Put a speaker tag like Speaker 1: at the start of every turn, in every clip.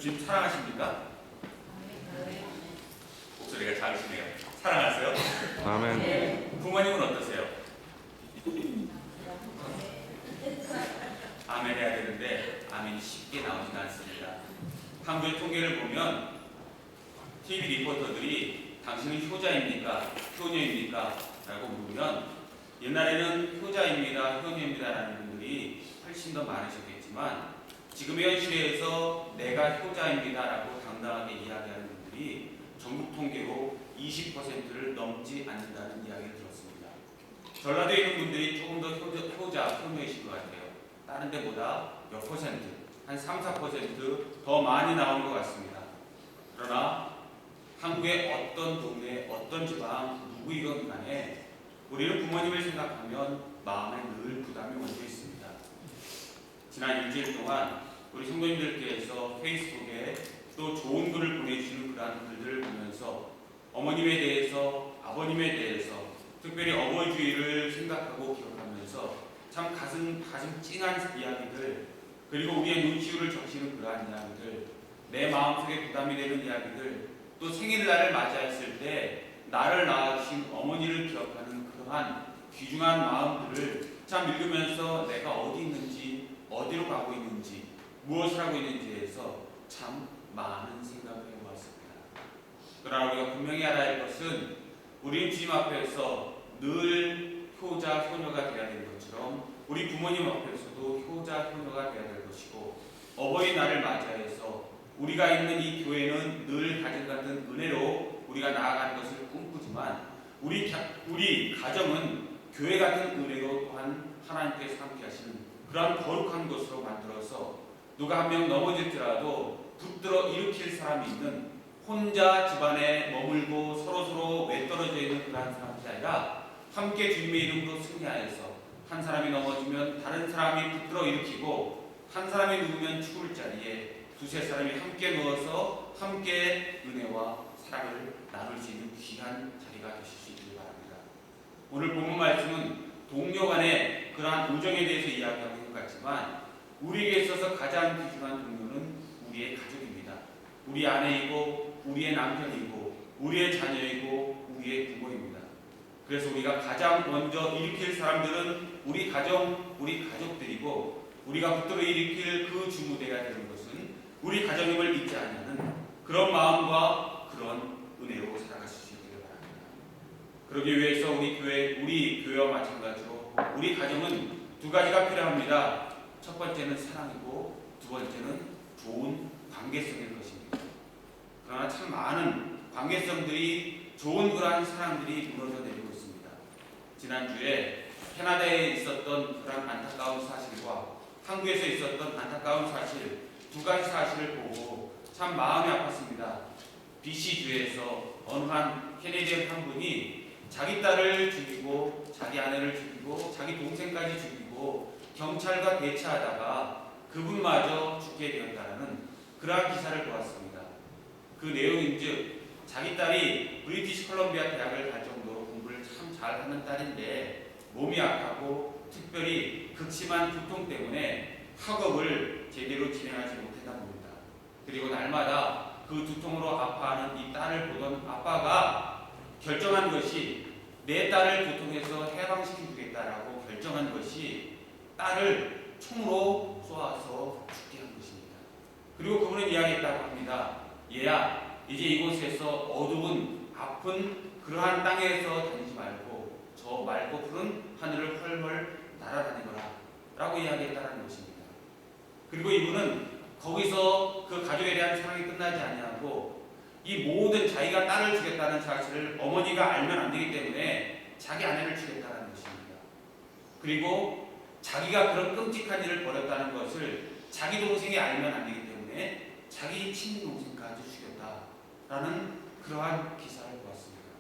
Speaker 1: 주님 사랑하십니까? 목소리가 작으시네요. 사랑하세요?
Speaker 2: 아멘.
Speaker 1: 부모님은 어떠세요? 아멘 해야 되는데 아멘이 쉽게 나오진 않습니다. 한국의 통계를 보면 TV 리포터들이 당신은 효자입니까? 효녀입니까? 라고 물으면 옛날에는 효자입니다, 효녀입니다 라는 분들이 훨씬 더 많으셨겠지만 지금의 현실에서 내가 효자입니다 라고 당당하게 이야기하는 분들이 전국 통계로 20%를 넘지 않는다는 이야기를 들었습니다. 전라도에 있는 분들이 조금 더 효자, 효녀이신 것 같아요. 다른 데보다 몇 퍼센트, 한 3, 4%더 많이 나오는 것 같습니다. 그러나 한국의 어떤 동네, 어떤 지방, 누구이건 간에 우리는 부모님을 생각하면 마음에 늘 부담이 얹혀 있습니다. 지난 일주일 동안 우리 성도님들께서 페이스북에 또 좋은 글을 보내주시는 그러한 글들을 보면서 어머님에 대해서, 아버님에 대해서, 특별히 어버이주의를 생각하고 기억하면서 참 가슴 찡한 이야기들, 그리고 우리의 눈시울을 적시는 그러한 이야기들, 내 마음속에 부담이 되는 이야기들, 또 생일날을 맞이했을 때 나를 낳으신 어머니를 기억하는 그러한 귀중한 마음들을 참 읽으면서 내가 어디 있는지, 어디로 가고 있는지, 무엇을 하고 있는지에서 참 많은 생각을 해보았습니다. 그러나 우리가 분명히 알아야 할 것은 우리는 주님 앞에서 늘 효자, 효녀가 되어야 될 것처럼 우리 부모님 앞에서도 효자, 효녀가 되어야 될 것이고 어버이날을 맞이해서 우리가 있는 이 교회는 늘 가진 같은 은혜로 우리가 나아가는 것을 꿈꾸지만 우리 가정은 교회 같은 은혜로 또한 하나님께서 함께 하시는 그러한 거룩한 것으로 만들어서 누가 한 명 넘어질지라도 붙들어 일으킬 사람이 있는 혼자 집안에 머물고 서로서로 외떨어져 있는 그러한 사람이 아니라 함께 주님의 이름으로 승리하여서 한 사람이 넘어지면 다른 사람이 붙들어 일으키고 한 사람이 누우면 죽을 자리에 두세 사람이 함께 누워서 함께 은혜와 사랑을 나눌 수 있는 귀한 자리가 되실 수 있기를 바랍니다. 오늘 본문 말씀은 동료 간의 그러한 우정에 대해서 이야기하고 있는 것 같지만 우리에게 있어서 가장 귀중한 동료는 우리의 가족입니다. 우리 아내이고 우리의 남편이고 우리의 자녀이고 우리의 부모입니다. 그래서 우리가 가장 먼저 일으킬 사람들은 우리 가정, 우리 가족들이고 우리가 붙들어 일으킬 그 주무대가 되는 것은 우리 가정임을 잊지 않는 그런 마음과 그런 은혜로 살아갈 수 있기를 바랍니다. 그러기 위해서 우리 교회와 마찬가지로 우리 가정은 두 가지가 필요합니다. 첫 번째는 사랑이고 두 번째는 좋은 관계성일 것입니다. 그러나 참 많은 관계성들이 좋은 그러한 사랑들이 무너져 내리고 있습니다. 지난주에 캐나다에 있었던 그런 안타까운 사실과 한국에서 있었던 안타까운 사실, 두 가지 사실을 보고 참 마음이 아팠습니다. BC주에서 어느 한 캐네디언 한 분이 자기 딸을 죽이고 자기 아내를 죽이고 자기 동생까지 죽이고 경찰과 대치하다가 그분마저 죽게 되었다는 그러한 기사를 보았습니다. 그 내용인즉 자기 딸이 브리티시 컬럼비아 대학을 갈 정도로 공부를 참 잘하는 딸인데 몸이 약하고 특별히 극심한 두통 때문에 학업을 제대로 진행하지 못했다 봅니다. 그리고 날마다 그 두통으로 아파하는 이 딸을 보던 아빠가 결정한 것이 내 딸을 두통에서 해방시켜주겠다라고 결정한 것이 딸을 총으로 쏘아서 죽게 한 것입니다. 그리고 그분은 이야기했다고 합니다. 얘야, 이제 이곳에서 어두운 아픈 그러한 땅에서 다니지 말고 저 맑고 푸른 하늘을 훨훨 날아다니거라 라고 이야기했다는 것입니다. 그리고 이분은 거기서 그 가족에 대한 사랑이 끝나지 아니하고 이 모든 자기가 딸을 죽였다는 사실을 어머니가 알면 안 되기 때문에 자기 아내를 죽였다는 것입니다. 그리고 자기가 그런 끔찍한 일을 벌였다는 것을 자기 동생이 알면 안 되기 때문에 자기 친동생까지 죽였다라는 그러한 기사를 보았습니다.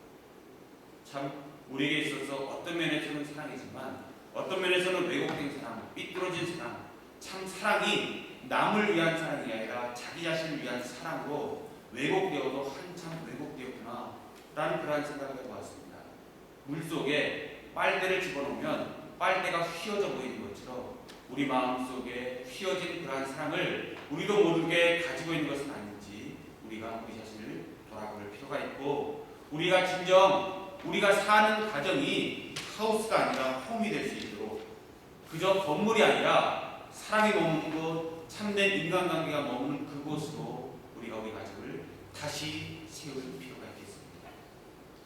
Speaker 1: 참 우리에게 있어서 어떤 면에서는 사랑이지만 어떤 면에서는 왜곡된 사랑, 삐뚤어진 사랑, 참 사랑이 남을 위한 사랑이 아니라 자기 자신을 위한 사랑으로 왜곡되어도 한참 왜곡되었구나 라는 그러한 생각을 해보았습니다. 물속에 빨대를 집어넣으면 빨대가 휘어져 보이는 것처럼 우리 마음속에 휘어진 그러한 사랑을 우리도 모르게 가지고 있는 것은 아닌지 우리가 우리 자신을 돌아볼 필요가 있고, 우리가 진정 우리가 사는 가정이 하우스가 아니라 홈이 될 수 있도록, 그저 건물이 아니라 사랑이 머무는 곳, 참된 인간관계가 머무는 그곳으로 우리가 우리 가족을 다시 세울 필요가 있겠습니다.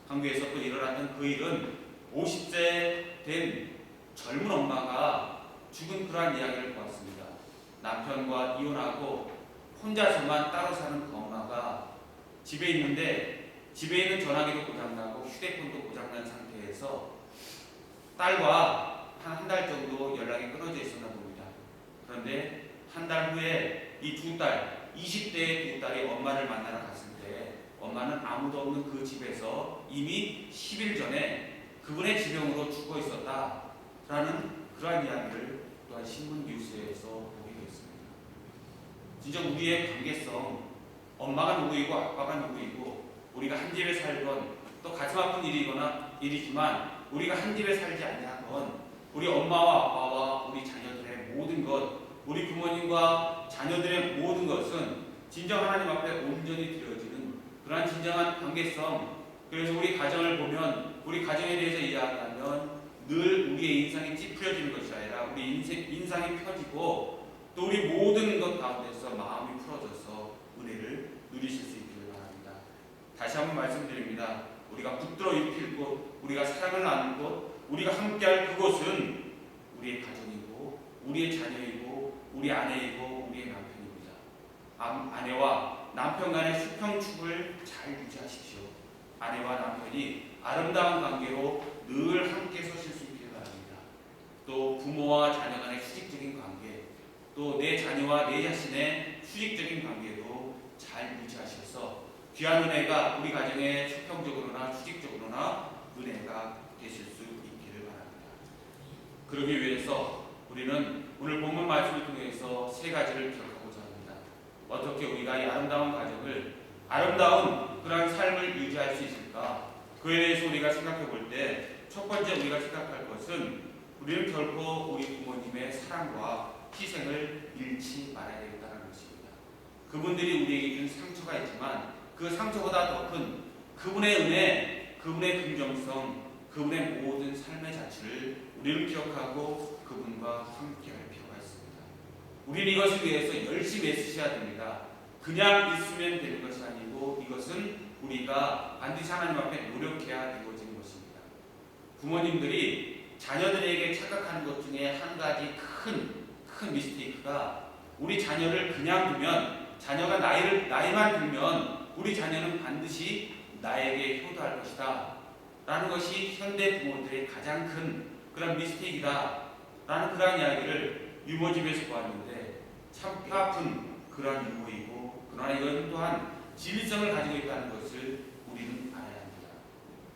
Speaker 1: 한국에서 또 일어났던 그 일은 50세 된 젊은 엄마가 죽은 그러한 이야기를 보았습니다. 남편과 이혼하고 혼자서만 따로 사는 그 엄마가 집에 있는데, 집에 있는 전화기도 고장나고 휴대폰도 고장난 상태에서 딸과 한 달 정도 연락이 끊어져 있었나 봅니다. 그런데 한 달 후에 이 두 딸, 20대의 두 딸이 엄마를 만나러 갔을 때 엄마는 아무도 없는 그 집에서 이미 10일 전에 그분의 지병으로 죽어 있었다라는 그러한 이야기를 또한 신문 뉴스에서 보게 되었습니다. 진짜 우리의 관계성, 엄마가 누구이고 아빠가 누구이고, 우리가 한 집에 살건 또 가슴 아픈 일이지만 우리가 한 집에 살지 아니하건 우리 엄마와 아빠와 우리 자녀들의 모든 것, 우리 부모님과 자녀들의 모든 것은 진정 하나님 앞에 온전히 드려지는 그러한 진정한 관계성. 그래서 우리 가정을 보면, 우리 가정에 대해서 이야기하면 늘 우리의 인상이 찌푸려지는 것이 아니라 우리 인상이 펴지고 또 우리 모든 것 가운데서 마음이 풀어져서 은혜를 누리실 수 있기를 바랍니다. 다시 한번 말씀드립니다. 우리가 붙들어 입힐 곳, 우리가 사랑을 나눌 곳, 우리가 함께할 그곳은 우리의 가정이고 우리의 자녀이고 우리 아내이고 우리의 남편입니다. 아내와 남편 간의 수평축을 잘 유지하십시오. 아내와 남편이 아름다운 관계로 늘 함께 서실 수 있기를 바랍니다. 또 부모와 자녀 간의 수직적인 관계, 또 내 자녀와 내 자신의 수직적인 관계도 잘 유지하셔서 귀한 은혜가 우리 가정에 수평적으로나 수직적으로나 은혜가 되실 수 있기를 바랍니다. 그러기 위해서 우리는 오늘 본문 말씀을 통해서 세 가지를 기억하고자 합니다. 어떻게 우리가 이 아름다운 가정을, 아름다운 그러한 삶을 유지할 수 있을까? 그에 대해서 우리가 생각해 볼 때 첫 번째 우리가 생각할 것은, 우리는 결코 우리 부모님의 사랑과 희생을 잃지 말아야 되겠다는 것입니다. 그분들이 우리에게 준 상처가 있지만 그 상처보다 더 큰 그분의 은혜, 그분의 긍정성, 그분의 모든 삶의 자취를 우리는 기억하고 그분과 함께할 필요가 있습니다. 우리는 이것을 위해서 열심히 애쓰셔야 됩니다. 그냥 있으면 되는 것이 아니고 이것은 우리가 반드시 하나님 앞에 노력해야 이루어지는 것입니다. 부모님들이 자녀들에게 착각하는 것 중에 한 가지 큰 미스테이크가, 우리 자녀를 그냥 두면, 자녀가 나이만 들면 우리 자녀는 반드시 나에게 효도할 것이다 라는 것이 현대 부모들의 가장 큰 그런 미스테이크다 라는 그런 이야기를 유모집에서 보았는데, 참 뼈아픈 그런 유모이고, 그러나 이건 또한 진리성을 가지고 있다는 것을 우리는 알아야 합니다.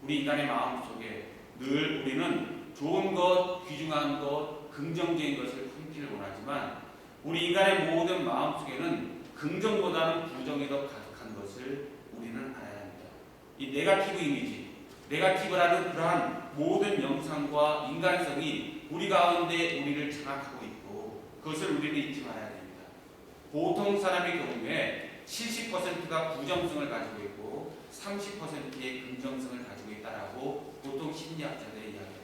Speaker 1: 우리 인간의 마음속에 늘 우리는 좋은 것, 귀중한 것, 긍정적인 것을 품기를 원하지만 우리 인간의 모든 마음속에는 긍정보다는 부정이 더 가득한 것을 우리는 알아야 합니다. 이 네거티브 이미지, 네거티브라는 그러한 모든 영상과 인간성이 우리 가운데 우리를 장악하고 있고, 그것을 우리는 잊지 말아야 됩니다. 보통 사람의 경우에 70%가 부정성을 가지고 있고 30%의 긍정성을 가지고 있다라고 보통 심리학자들이 이야기합니다.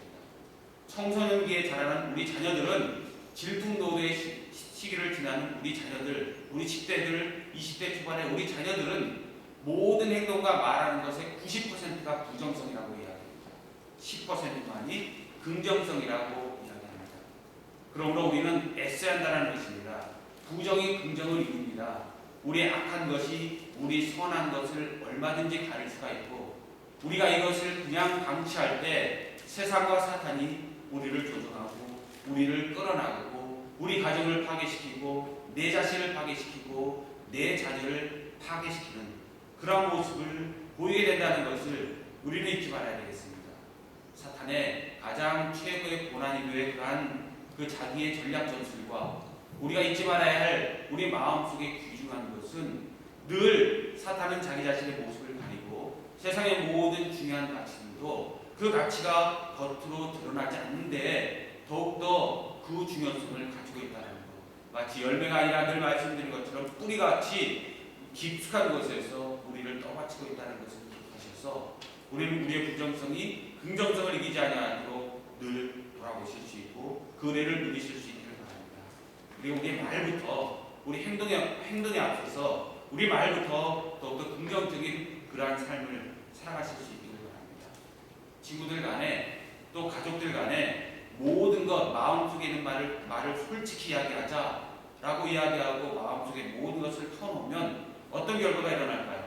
Speaker 1: 청소년기에 자라는 우리 자녀들은 질풍노도의 시기를 지나는 우리 자녀들, 우리 10대들, 20대 초반의 우리 자녀들은 모든 행동과 말하는 것의 90%가 부정성이라고 이야기합니다. 10%만이 긍정성이라고 이야기합니다. 그러므로 우리는 애써야 한다는 것입니다. 부정이 긍정을 이룹니다. 우리의 악한 것이 우리 선한 것을 얼마든지 가릴 수가 있고, 우리가 이것을 그냥 방치할 때 세상과 사탄이 우리를 조종하고 우리를 끌어나가고 우리 가정을 파괴시키고 내 자신을 파괴시키고 내 자녀를 파괴시키는 그런 모습을 보이게 된다는 것을 우리는 잊지 말아야 되겠습니다. 사탄의 가장 최고의 고난이도의 그러한 그 자기의 전략 전술과 우리가 잊지 말아야 할 우리 마음속에 귀중한 것은, 늘 사탄은 자기 자신의 모습을 가리고 세상의 모든 중요한 가치들도 그 가치가 겉으로 드러나지 않는데 더욱더 그 중요성을 가지고 있다는 것. 마치 열매가 아니라 늘 말씀드린 것처럼 뿌리같이 깊숙한 곳에서 우리를 떠받치고 있다는 것을 기억하셔서 우리는 우리의 부정성이 긍정성을 이기지 아니하도록 늘 돌아보실 수 있고 그 은혜를 누리실 수 있기를 바랍니다. 그리고 우리의 말부터 우리 행동에 앞서서 우리 말부터 더욱더 긍정적인 그러한 삶을 살아가실 수 있기를 바랍니다. 친구들 간에 또 가족들 간에 모든 것 마음속에 있는 말을 솔직히 이야기하자라고 이야기하고 마음속에 모든 것을 터놓으면 어떤 결과가 일어날까요?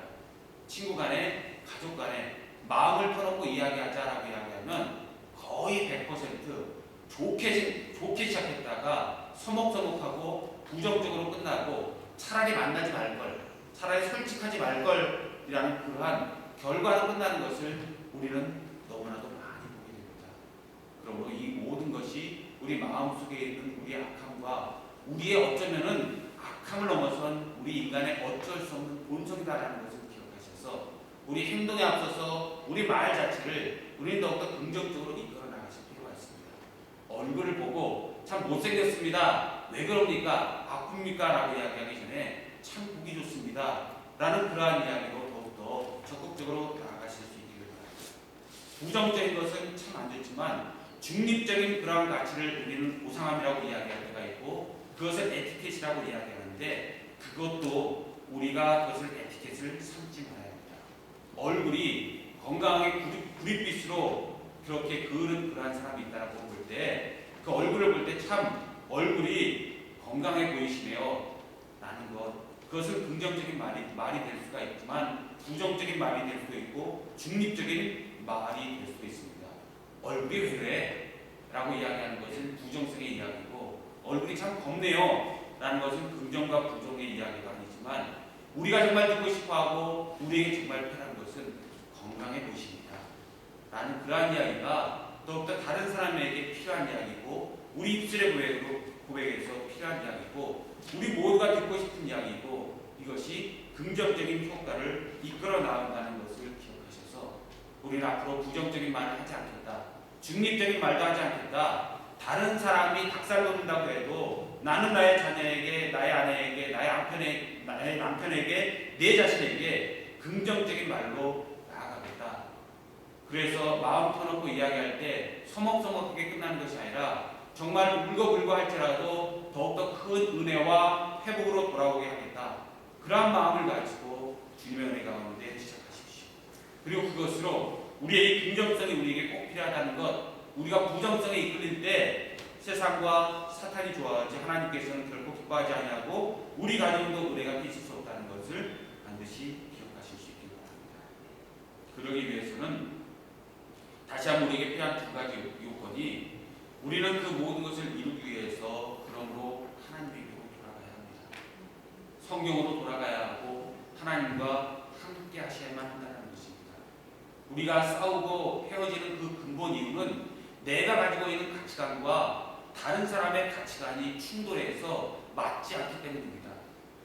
Speaker 1: 친구 간에 가족 간에 마음을 터놓고 이야기하자라고 이야기하면 거의 100% 좋게 시작했다가 서먹서먹하고 부정적으로 끝나고 차라리 만나지 말걸, 차라리 솔직하지 말걸이라는 그러한 결과로 끝나는 것을 우리는 너무나도 많이 보게 됩니다. 그러므로 이 모든 것이 우리 마음속에 있는 우리의 악함과 우리의 어쩌면은 악함을 넘어선 우리 인간의 어쩔 수 없는 본성이다라는 것을 기억하셔서 우리 행동에 앞서서 우리 말 자체를 우리는 더욱더 긍정적으로 이끌어 나가실 필요가 있습니다. 얼굴을 보고 참 못생겼습니다. 왜 그럽니까? 아픕니까? 라고 이야기하기 전에 참 보기 좋습니다. 라는 그러한 이야기로 더욱더 적극적으로 나아가실 수 있기를 바랍니다. 부정적인 것은 참 안 좋지만 중립적인 그러한 가치를 우리는 고상함이라고 이야기할 때가 있고 그것을 에티켓이라고 이야기하는데 그것도 우리가 그것을 에티켓을 삼지 말아야 합니다. 얼굴이 건강하게 구릿빛으로 그렇게 그은 그러한 사람이 있다고 볼 때 그 얼굴을 볼 때 참 얼굴이 건강해 보이시네요 라는 그것은 긍정적인 말이 될 수가 있지만 부정적인 말이 될 수도 있고 중립적인 말이 될 수도 있습니다. 얼굴이 왜 그래? 라고 이야기하는 것은 부정성의 이야기고 얼굴이 참 겁네요 라는 것은 긍정과 부정의 이야기가 아니지만 우리가 정말 듣고 싶어하고 우리에게 정말 편한 것은 건강해 보이십니다 라는 그러한 이야기가 더욱더 다른 사람에게 필요한 이야기고 우리 입술의 고백에서 필요한 이야기고 우리 모두가 듣고 싶은 이야기고 이것이 긍정적인 효과를 이끌어 나간다는 것을 기억하셔서 우리는 앞으로 부정적인 말을 하지 않겠다. 중립적인 말도 하지 않겠다. 다른 사람이 닭살 돋는다고 해도 나는 나의 자녀에게, 나의 아내에게, 나의 남편에게, 내 자신에게 긍정적인 말로 나아가겠다. 그래서 마음 터놓고 이야기할 때 서먹서먹하게 끝나는 것이 아니라 정말 울고불고 할지라도 더욱더 큰 은혜와 회복으로 돌아오게 하겠다. 그러한 마음을 가지고 주님의 은혜 가운데 시작하십시오. 그리고 그것으로 우리의 긍정성이 우리에게 꼭 필요하다는 것, 우리가 부정성에 이끌릴 때 세상과 사탄이 좋아하지 하나님께서는 결코 기뻐하지 아니하고 우리 가정도 은혜가 끼칠 수 없다는 것을 반드시 기억하실 수 있기 바랍니다. 그러기 위해서는 다시 한번 우리에게 필요한 두 가지 요건이 우리는 그 모든 것을 이루기 위해서 그러므로 하나님에게로 돌아가야 합니다. 성경으로 돌아가야 하고 하나님과 함께 하셔야만 한다는 것입니다. 우리가 싸우고 헤어지는 그 근본 이유는 내가 가지고 있는 가치관과 다른 사람의 가치관이 충돌해서 맞지 않기 때문입니다.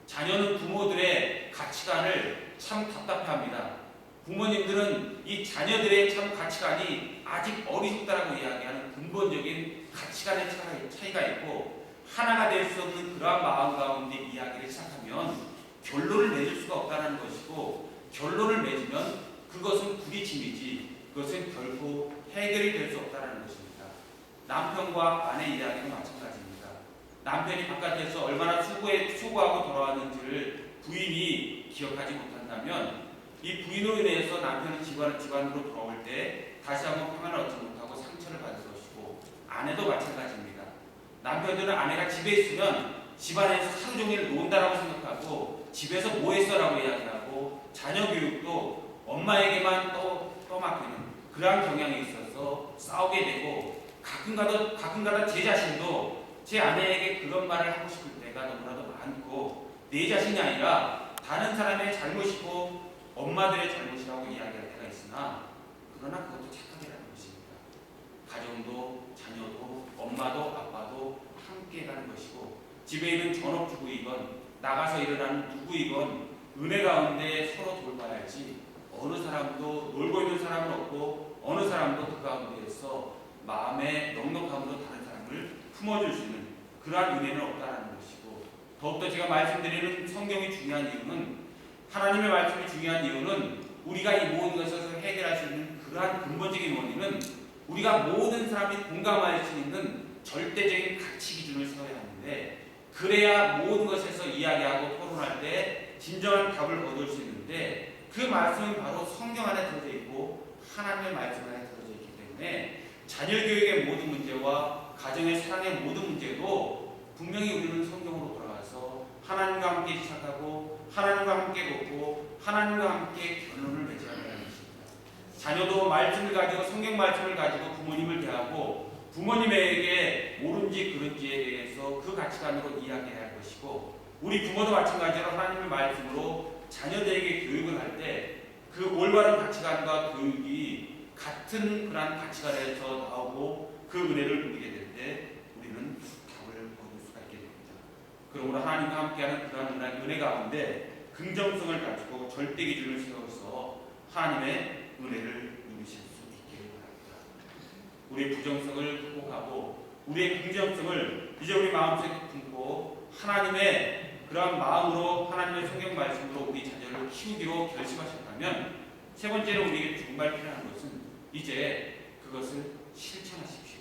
Speaker 1: 자녀는 부모들의 가치관을 참 답답해합니다. 부모님들은 이 자녀들의 참 가치관이 아직 어리석다라고 이야기하는 근본적인 가치관의 차이가 있고 하나가 될 수 없는 그러한 마음 가운데 이야기를 시작하면 결론을 맺을 수가 없다는 것이고 결론을 맺으면 그것은 부딪힘이지 그것은 결코 해결이 될 수 없다는 것입니다. 남편과 아내 이야기는 마찬가지입니다. 남편이 바깥에서 얼마나 수고하고 돌아왔는지를 부인이 기억하지 못한다면 이 부인으로 인해서 남편은 집안으로 돌아올 때 다시 한번 평안을 얻지 못하고 상처를 받을 것이고 아내도 마찬가지입니다. 남편들은 아내가 집에 있으면 집안에서 하루 종일 논다라고 생각하고 집에서 뭐 했어라고 이야기하고 자녀 교육도 엄마에게만 떠맡기는 그러한 경향이 있어서 싸우게 되고 가끔가다 제 자신도 제 아내에게 그런 말을 하고 싶을 때가 너무나도 많고 내 자신이 아니라 다른 사람의 잘못이고 엄마들의 잘못이라고 이야기할 때가 있으나 그러나 그것도 착각이라는 것입니다. 가정도 자녀도 엄마도 아빠도 함께 가는 것이고 집에 있는 전업주부이건 나가서 일어나는 누구이건 은혜 가운데 서로 돌봐야지 어느 사람도 놀고 있는 사람은 없고 어느 사람도 그 가운데에서 마음의 넉넉함으로 다른 사람을 품어줄 수 있는 그러한 은혜는 없다라는 것이고, 더욱더 제가 말씀드리는 성경이 중요한 이유는, 하나님의 말씀이 중요한 이유는 우리가 이 모든 것을 해결할 수 있는 그러한 근본적인 원인은 우리가 모든 사람이 공감할 수 있는 절대적인 가치 기준을 세워야 하는데, 그래야 모든 것에서 이야기하고 토론할 때 진정한 답을 얻을 수 있는데, 그 말씀은 바로 성경 안에 들어져 있고 하나님의 말씀 안에 들어져 있기 때문에 자녀 교육의 모든 문제와 가정의 사랑의 모든 문제도 분명히 우리는 성경으로 돌아가서 하나님과 함께 시작하고 하나님과 함께 걷고 하나님과 함께 결론을 맺어야 한다는 것입니다. 자녀도 말씀을 가지고, 성경 말씀을 가지고 부모님을 대하고 부모님에게 옳은지 그른지에 대해서 그 가치관으로 이야기해야 할 것이고, 우리 부모도 마찬가지로 하나님의 말씀으로 자녀들에게 교육을 할 때 그 올바른 가치관과 교육이 같은 그런 가치관에서 나오고 그 은혜를 누리게 될 때 우리는 답을 얻을 수가 있게 됩니다. 그러므로 하나님과 함께하는 그러한 은혜 가운데 긍정성을 가지고 절대 기준을 세워서 하나님의 은혜를 누리실 수 있기를 바랍니다. 우리의 부정성을 극복하고 우리의 긍정성을 이제 우리 마음속에 품고 하나님의 그러한 마음으로, 하나님의 성경 말씀으로 우리 자녀를 키우기로 결심하셨다면, 세 번째로 우리에게 정말 필요한 것은 이제 그것을 실천하십시오.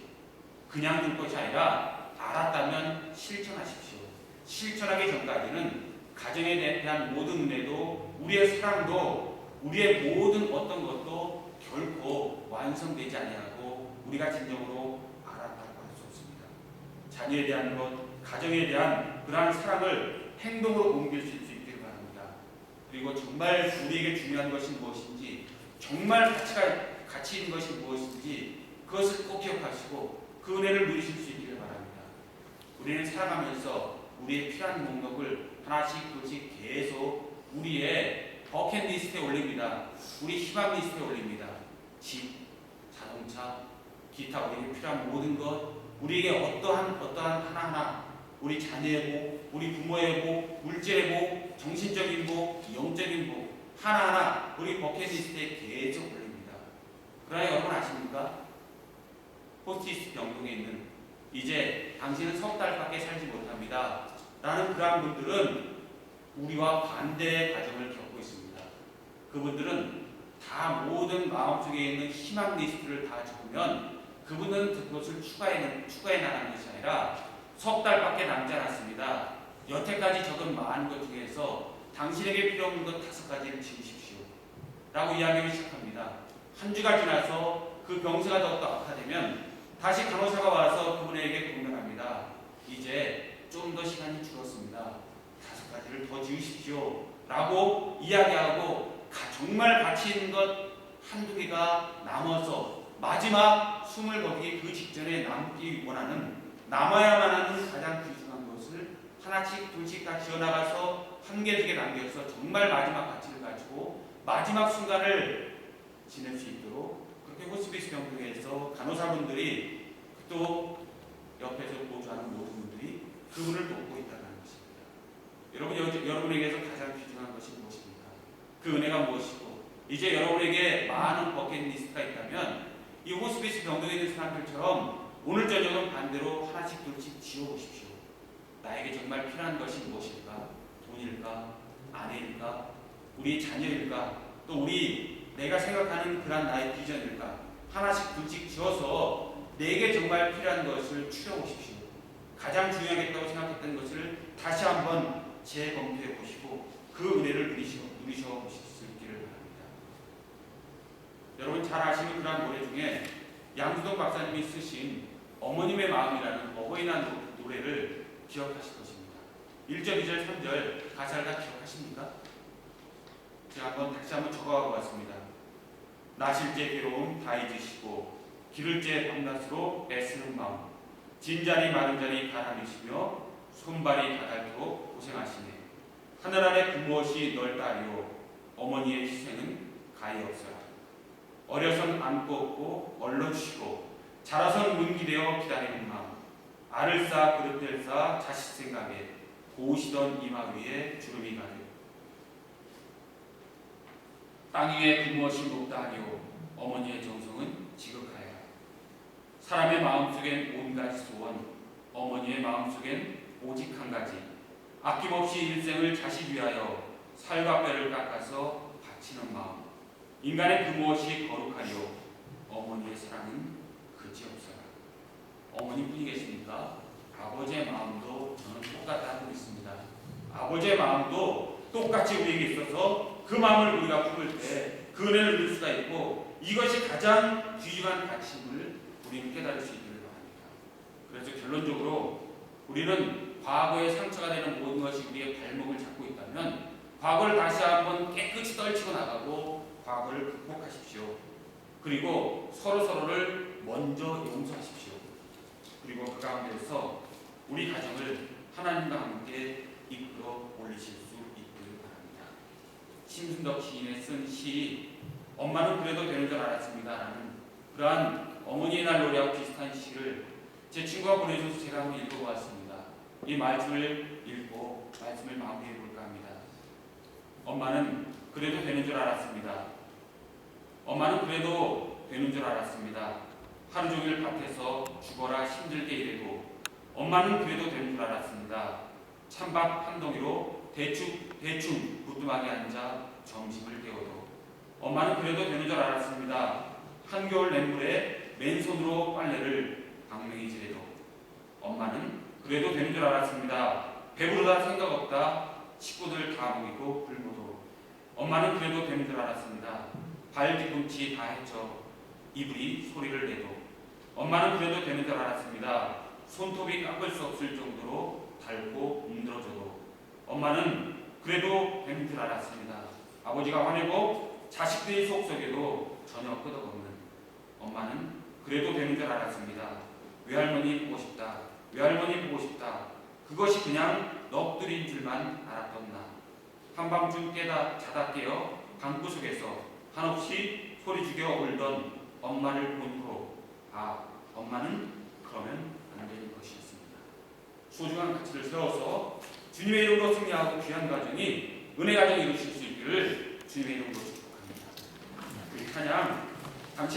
Speaker 1: 그냥 둘 것이 아니라 알았다면 실천하십시오. 실천하기 전까지는 가정에 대한 모든 은혜도, 우리의 사랑도, 우리의 모든 어떤 것도 결코 완성되지 아니하고 우리가 진정으로 알았다고 할 수 없습니다. 자녀에 대한 것, 가정에 대한 그러한 사랑을 행동으로 옮길 수 있기를 바랍니다. 그리고 정말 우리에게 중요한 것이 무엇인지, 정말 가치 있는 것이 무엇인지 그것을 꼭 기억하시고 그 은혜를 누리실 수 있기를 바랍니다. 우리는 살아가면서 우리의 필요한 목록을 하나씩 둘씩 계속 우리의 버킷리스트에 올립니다. 우리 희망 리스트에 올립니다. 집, 자동차, 기타 우리에게 필요한 모든 것, 우리에게 어떠한 하나하나, 우리 자녀의 복, 우리 부모의 복, 물질의 복, 정신적인 복, 영적인 복, 하나하나 우리 버킷리스트에 계속 올립니다. 그러나 여러분 아십니까? 포스트잇 병동에 있는, 이제 당신은 석 달밖에 살지 못합니다 라는 그러한 분들은 우리와 반대의 과정을 겪고 있습니다. 그분들은 다 모든 마음속에 있는 희망 리스트를 다 적으면 그분은 그것을 추가해 나가는 것이 아니라 석 달밖에 남지 않았습니다. 여태까지 적은 많은 것 중에서 당신에게 필요 없는 것 5가지를 지으십시오 라고 이야기를 시작합니다. 한 주가 지나서 그 병세가 더욱더 악화되면 다시 간호사가 와서 그분에게 공명합니다. 이제 좀 더 시간이 줄었습니다. 5가지를 더 지으십시오 라고 이야기하고 정말 가치 있는 것 한두 개가 남아서 마지막 숨을 거두기 그 직전에 남기 원하는, 남아야만 하는 가장 귀중한 것을 하나씩 둘씩 다 지어나가서 한 개 두 개 남겨서 정말 마지막 가치를 가지고 마지막 순간을 지낼 수 있도록, 그렇게 호스피스 병동에서 간호사분들이 또 옆에서 보조하는 모든 분들이 그분을 돕고 있다는 것입니다. 여러분에게서 가장 귀중한 것이 무엇입니까? 그 은혜가 무엇이고, 이제 여러분에게 많은 버킷리스트가 있다면 이 호스피스 병동에 있는 사람들처럼 오늘 저녁은 반대로 하나씩 둘씩 지어보십시오. 나에게 정말 필요한 것이 무엇일까? 돈일까? 아내일까? 우리 자녀일까? 또 내가 생각하는 그런 나의 비전일까? 하나씩 둘씩 지어서 내게 정말 필요한 것을 추려보십시오. 가장 중요하겠다고 생각했던 것을 다시 한번 재검토해 보시고 그 은혜를 누리셔 보실 수 있기를 바랍니다. 여러분 잘 아시는 그런 노래 중에 양수동 박사님이 쓰신 어머님의 마음이라는 어버이날 노래를 기억하실 것입니다. 1절, 2절, 3절 가사를 다 기억하십니까? 제가 다시 한번 적어가고 왔습니다. 나실제 괴로움 다 잊으시고 기를제 밤낮으로 애쓰는 마음, 진자리 마른 자리 가라앉으시며 손발이 닿도록 고생하시네. 하늘 아래 부무엇이 널 따리오. 어머니의 희생은 가히 없어라. 어려선 안고 없고 얼렁쉬고 자라선 문기되어 기다리는 마음, 알을 쌓아 그릇들 쌓아 자식 생각에 고우시던 이마 위에 주름이 가득. 땅 위에 부무엇이 높다 하리오. 어머니의 정성은 지극하여. 사람의 마음속엔 온갖 소원, 어머니의 마음속엔 오직 한 가지, 아낌없이 일생을 자식 위하여 살과 뼈를 깎아서 바치는 마음. 인간의 그 무엇이 거룩하리요? 어머니의 사랑은 그지없어라. 어머니뿐이겠습니까? 아버지의 마음도 저는 똑같다고 믿습니다. 아버지의 마음도 똑같이 우리에게 있어서 그 마음을 우리가 품을 때 그 은혜를 누릴 수가 있고, 이것이 가장 귀중한 가치임을 우리는 깨달을 수 있기를 바랍니다. 그래서 결론적으로 우리는 과거의 상처가 되는 모든 것이 우리의 발목을 잡고 있다면 과거를 다시 한번 깨끗이 떨치고 나가고 과거를 극복하십시오. 그리고 서로서로를 먼저 용서하십시오. 그리고 그 가운데서 우리 가정을 하나님과 함께 이끌어 올리실 수 있기를 바랍니다. 심순덕 시인의 쓴 시 엄마는 그래도 되는 줄 알았습니다 라는 그러한 어머니의 날 노래와 비슷한 시를 제 친구가 보내줘서 제가 한번 읽어보았습니다. 이 말씀을 읽고 말씀을 마무리해 볼까 합니다. 엄마는 그래도 되는 줄 알았습니다. 엄마는 그래도 되는 줄 알았습니다. 하루 종일 밭에서 죽어라 힘들게 일해도 엄마는 그래도 되는 줄 알았습니다. 찬밥 한 덩이로 대충 부뚜막에 앉아 점심을 때워도 엄마는 그래도 되는 줄 알았습니다. 한겨울 냇물에 맨손으로 빨래를 방맹이질해도 엄마는 그래도 되는 줄 알았습니다. 배부르다 생각 없다 식구들 다 먹이고 굶어도 엄마는 그래도 되는 줄 알았습니다. 발 뒤꿈치 다 했죠. 이불이 소리를 내도 엄마는 그래도 되는 줄 알았습니다. 손톱이 깎을 수 없을 정도로 닳고 힘들어져도 엄마는 그래도 되는 줄 알았습니다. 아버지가 화내고 자식들의 속속에도 전혀 끄덕없는 엄마는 그래도 되는 줄 알았습니다. 외할머니 보고 싶다. 외할머니 보고 싶다. 그것이 그냥 넋두리인 줄만 알았던 나. 한밤중 자다 깨어 방구석에서 한없이 소리 죽여 울던 엄마를 본 후로 엄마는 그러면 안 되는 것이었습니다. 소중한 가치를 세워서 주님의 이름으로 승리하고 귀한 가정이 은혜 가정이 이루실 수 있기를 주님의 이름으로 축복합니다. 우리 찬양 당신은